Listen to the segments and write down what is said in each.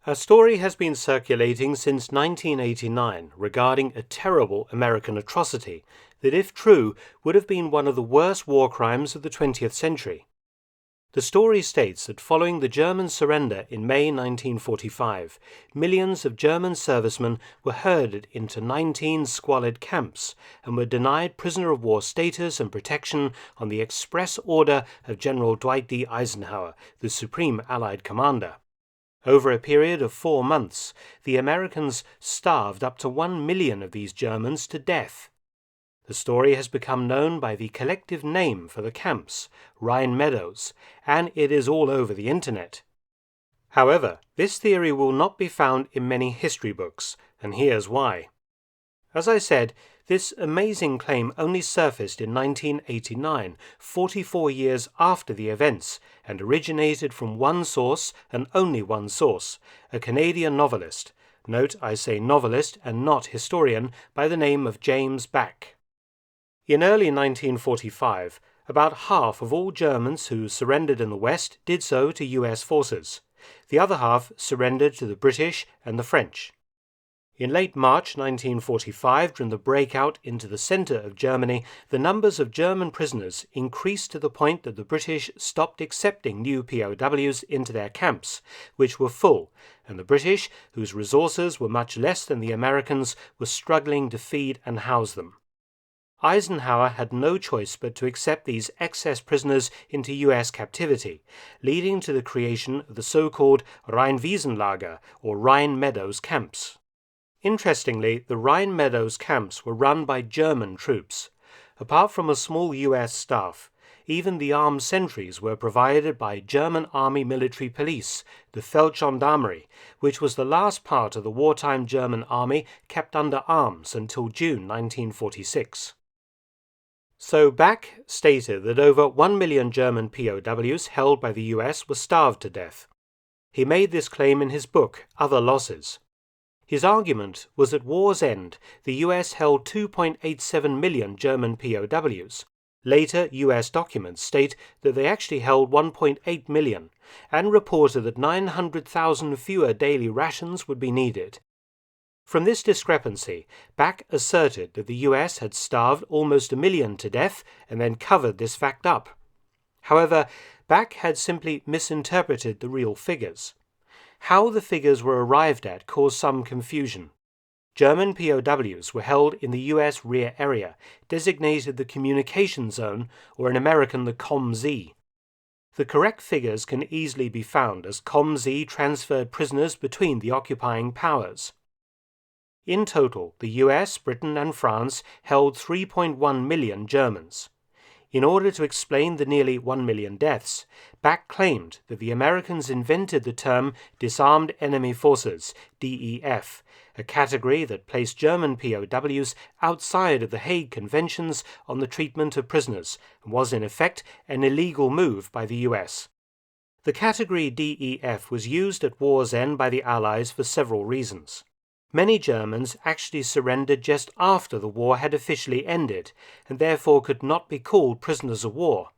A story has been circulating since 1989 regarding a terrible American atrocity that, if true, would have been one of the worst war crimes of the 20th century. The story states that following the German surrender in May 1945, millions of German servicemen were herded into 19 squalid camps and were denied prisoner of war status and protection on the express order of General Dwight D. Eisenhower, the Supreme Allied Commander. Over a period of 4 months, the Americans starved up to 1 million of these Germans to death. The story has become known by the collective name for the camps, Rhine Meadows, and it is all over the internet. However, this theory will not be found in many history books, and here's why. As I said, this amazing claim only surfaced in 1989, 44 years after the events, and originated from one source and only one source, a Canadian novelist. Note I say novelist and not historian, by the name of James Back. In early 1945, about half of all Germans who surrendered in the West did so to US forces. The other half surrendered to the British and the French. In late March 1945, during the breakout into the centre of Germany, the numbers of German prisoners increased to the point that the British stopped accepting new POWs into their camps, which were full, and the British, whose resources were much less than the Americans, were struggling to feed and house them. Eisenhower had no choice but to accept these excess prisoners into US captivity, leading to the creation of the so-called Rheinwiesenlager, or Rhine Meadows Camps. Interestingly, the Rhine Meadows camps were run by German troops. Apart from a small US staff, even the armed sentries were provided by German Army military police, the Feldgendarmerie, which was the last part of the wartime German army kept under arms until June 1946. So Back stated that over 1 million German POWs held by the US were starved to death. He made this claim in his book, Other Losses. His argument was at war's end, the US held 2.87 million German POWs. Later US documents state that they actually held 1.8 million, and reported that 900,000 fewer daily rations would be needed. From this discrepancy, Back asserted that the US had starved almost 1 million to death and then covered this fact up. However, Back had simply misinterpreted the real figures. How the figures were arrived at caused some confusion. German POWs were held in the US rear area, designated the Communication Zone, or in American the COMZ. The correct figures can easily be found as COMZ transferred prisoners between the occupying powers. In total, the US, Britain and France held 3.1 million Germans. In order to explain the nearly 1 million deaths, Back claimed that the Americans invented the term Disarmed Enemy Forces, DEF, a category that placed German POWs outside of the Hague Conventions on the treatment of prisoners and was in effect an illegal move by the US. The category DEF was used at war's end by the Allies for several reasons. Many Germans actually surrendered just after the war had officially ended, and therefore could not be called prisoners of war.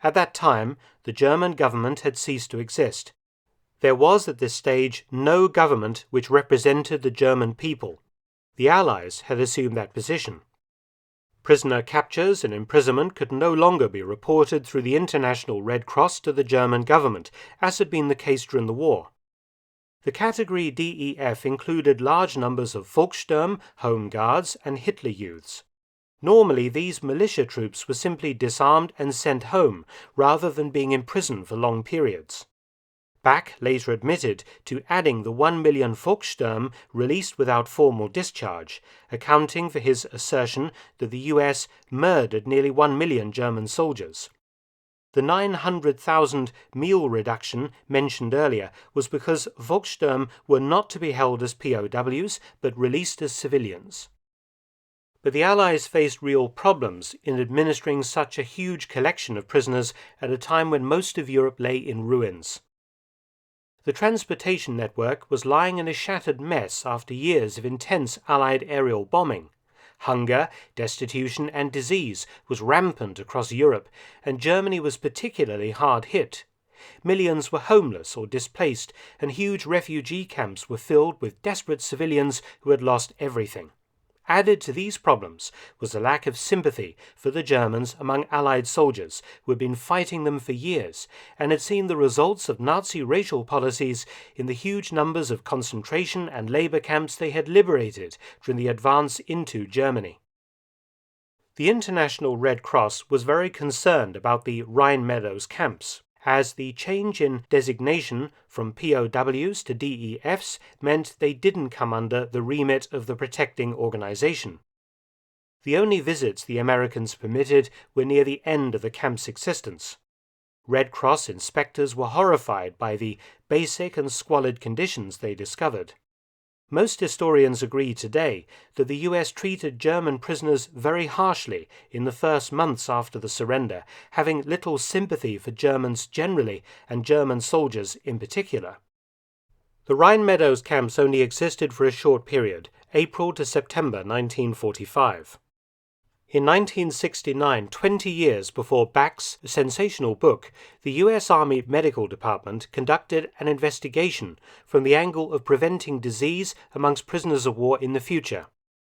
At that time, the German government had ceased to exist. There was at this stage no government which represented the German people. The Allies had assumed that position. Prisoner captures and imprisonment could no longer be reported through the International Red Cross to the German government, as had been the case during the war. The category DEF included large numbers of Volkssturm, Home Guards, and Hitler Youths. Normally, these militia troops were simply disarmed and sent home, rather than being imprisoned for long periods. Back later admitted to adding the 1 million Volkssturm released without formal discharge, accounting for his assertion that the US murdered nearly 1 million German soldiers. The 900,000 meal reduction mentioned earlier was because Volkssturm were not to be held as POWs but released as civilians. But the Allies faced real problems in administering such a huge collection of prisoners at a time when most of Europe lay in ruins. The transportation network was lying in a shattered mess after years of intense Allied aerial bombing. Hunger, destitution, and disease was rampant across Europe, and Germany was particularly hard hit. Millions were homeless or displaced, and huge refugee camps were filled with desperate civilians who had lost everything. Added to these problems was a lack of sympathy for the Germans among Allied soldiers who had been fighting them for years and had seen the results of Nazi racial policies in the huge numbers of concentration and labor camps they had liberated during the advance into Germany. The International Red Cross was very concerned about the Rhine Meadows Camps, as the change in designation from POWs to DEFs meant they didn't come under the remit of the protecting organization. The only visits the Americans permitted were near the end of the camp's existence. Red Cross inspectors were horrified by the basic and squalid conditions they discovered. Most historians agree today that the US treated German prisoners very harshly in the first months after the surrender, having little sympathy for Germans generally and German soldiers in particular. The Rhine Meadows camps only existed for a short period, April to September 1945. In 1969, 20 years before Bach's sensational book, the U.S. Army Medical Department conducted an investigation from the angle of preventing disease amongst prisoners of war in the future.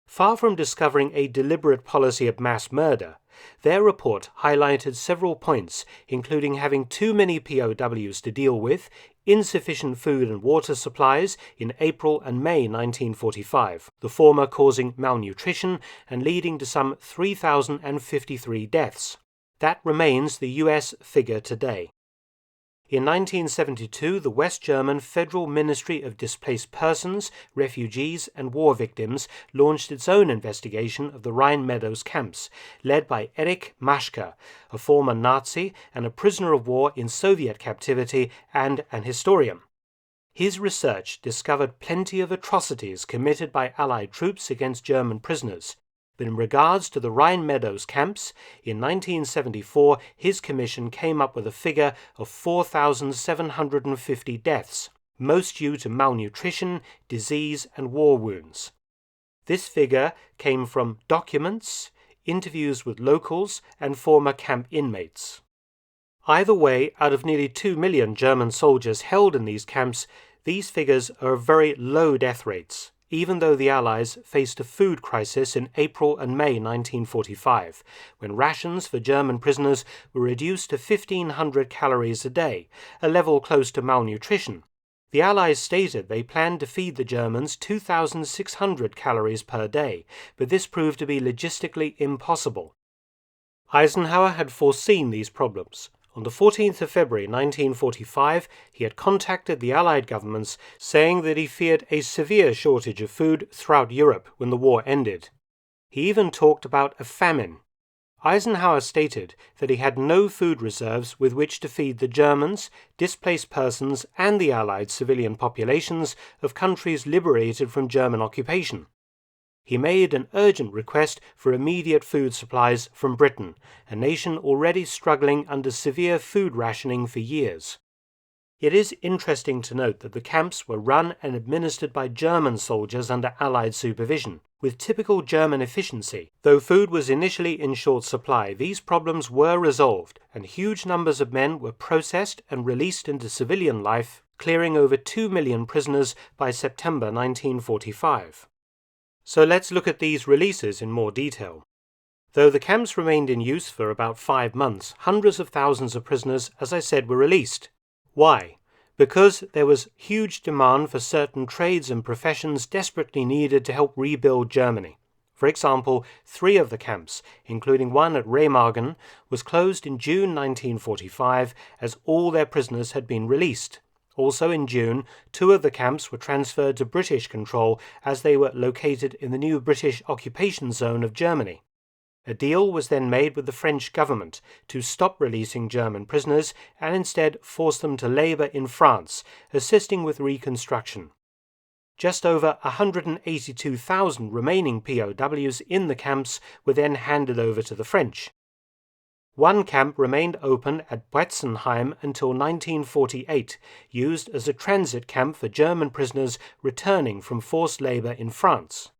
Far from discovering a deliberate policy of mass murder, their report highlighted several points, including having too many POWs to deal with, insufficient food and water supplies in April and May 1945, the former causing malnutrition and leading to some 3,053 deaths. That remains the US figure today. In 1972, the West German Federal Ministry of Displaced Persons, Refugees and War Victims launched its own investigation of the Rhine Meadows camps, led by Erich Maschke, a former Nazi and a prisoner of war in Soviet captivity and an historian. His research discovered plenty of atrocities committed by Allied troops against German prisoners. But in regards to the Rhine Meadows camps, in 1974 his commission came up with a figure of 4,750 deaths, most due to malnutrition, disease and war wounds. This figure came from documents, interviews with locals and former camp inmates. Either way, out of nearly 2 million German soldiers held in these camps, these figures are very low death rates, even though the Allies faced a food crisis in April and May 1945, when rations for German prisoners were reduced to 1,500 calories a day, a level close to malnutrition. The Allies stated they planned to feed the Germans 2,600 calories per day, but this proved to be logistically impossible. Eisenhower had foreseen these problems. On the 14th of February 1945, he had contacted the Allied governments saying that he feared a severe shortage of food throughout Europe when the war ended. He even talked about a famine. Eisenhower stated that he had no food reserves with which to feed the Germans, displaced persons, and the Allied civilian populations of countries liberated from German occupation. He made an urgent request for immediate food supplies from Britain, a nation already struggling under severe food rationing for years. It is interesting to note that the camps were run and administered by German soldiers under Allied supervision, with typical German efficiency. Though food was initially in short supply, these problems were resolved, and huge numbers of men were processed and released into civilian life, clearing over 2 million prisoners by September 1945. So let's look at these releases in more detail. Though the camps remained in use for about 5 months, hundreds of thousands of prisoners, as I said, were released. Why? Because there was huge demand for certain trades and professions desperately needed to help rebuild Germany. For example, 3 of the camps, including one at Remagen, was closed in June 1945 as all their prisoners had been released. Also in June, 2 of the camps were transferred to British control as they were located in the new British occupation zone of Germany. A deal was then made with the French government to stop releasing German prisoners and instead force them to labor in France, assisting with reconstruction. Just over 182,000 remaining POWs in the camps were then handed over to the French. One camp remained open at Bretzenheim until 1948, used as a transit camp for German prisoners returning from forced labor in France.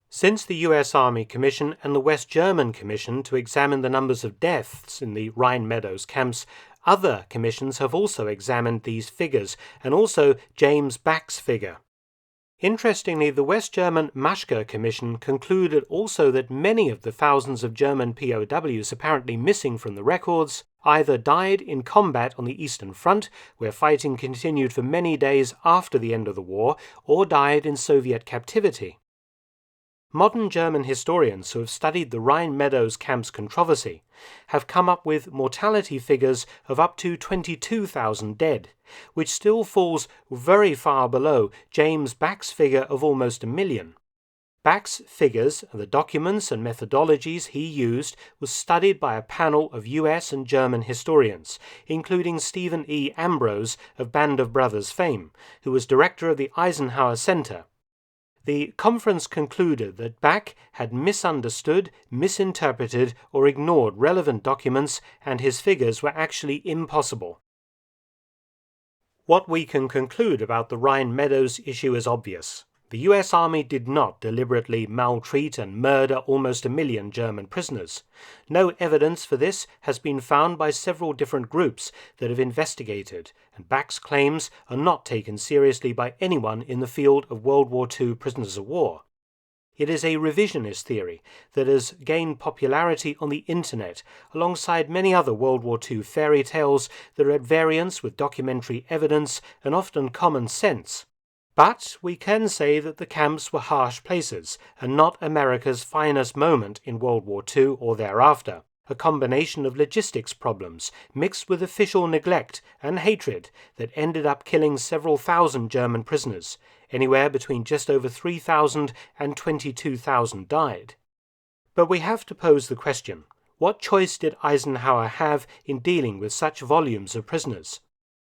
Since the US Army Commission and the West German Commission to examine the numbers of deaths in the Rhine Meadows camps, Other commissions have also examined these figures, and also James Back's figure. Interestingly, the West German Maschke Commission concluded also that many of the thousands of German POWs apparently missing from the records either died in combat on the Eastern Front, where fighting continued for many days after the end of the war, or died in Soviet captivity. Modern German historians who have studied the Rhine Meadows Camps controversy have come up with mortality figures of up to 22,000 dead, which still falls very far below James Back's figure of almost 1 million. Back's figures and the documents and methodologies he used was studied by a panel of US and German historians, including Stephen E. Ambrose of Band of Brothers fame, who was director of the Eisenhower Center. The conference concluded that Back had misunderstood, misinterpreted, or ignored relevant documents, and his figures were actually impossible. What we can conclude about the Rhine Meadows issue is obvious. The US Army did not deliberately maltreat and murder almost 1 million German prisoners. No evidence for this has been found by several different groups that have investigated, and Back's claims are not taken seriously by anyone in the field of World War II prisoners of war. It is a revisionist theory that has gained popularity on the internet alongside many other World War II fairy tales that are at variance with documentary evidence and often common sense. But we can say that the camps were harsh places, and not America's finest moment in World War II or thereafter, a combination of logistics problems mixed with official neglect and hatred that ended up killing several thousand German prisoners, anywhere between just over 3,000 and 22,000 died. But we have to pose the question, what choice did Eisenhower have in dealing with such volumes of prisoners?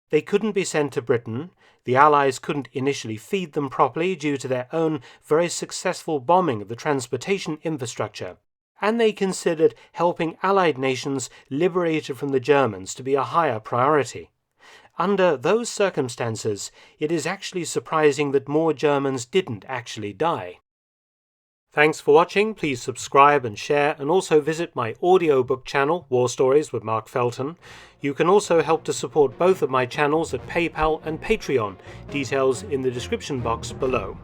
They couldn't be sent to Britain, the Allies couldn't initially feed them properly due to their own very successful bombing of the transportation infrastructure, and they considered helping Allied nations liberated from the Germans to be a higher priority. Under those circumstances, it is actually surprising that more Germans didn't actually die. Thanks for watching. Please subscribe and share, and also visit my audiobook channel, War Stories with Mark Felton. You can also help to support both of my channels at PayPal and Patreon, details in the description box below.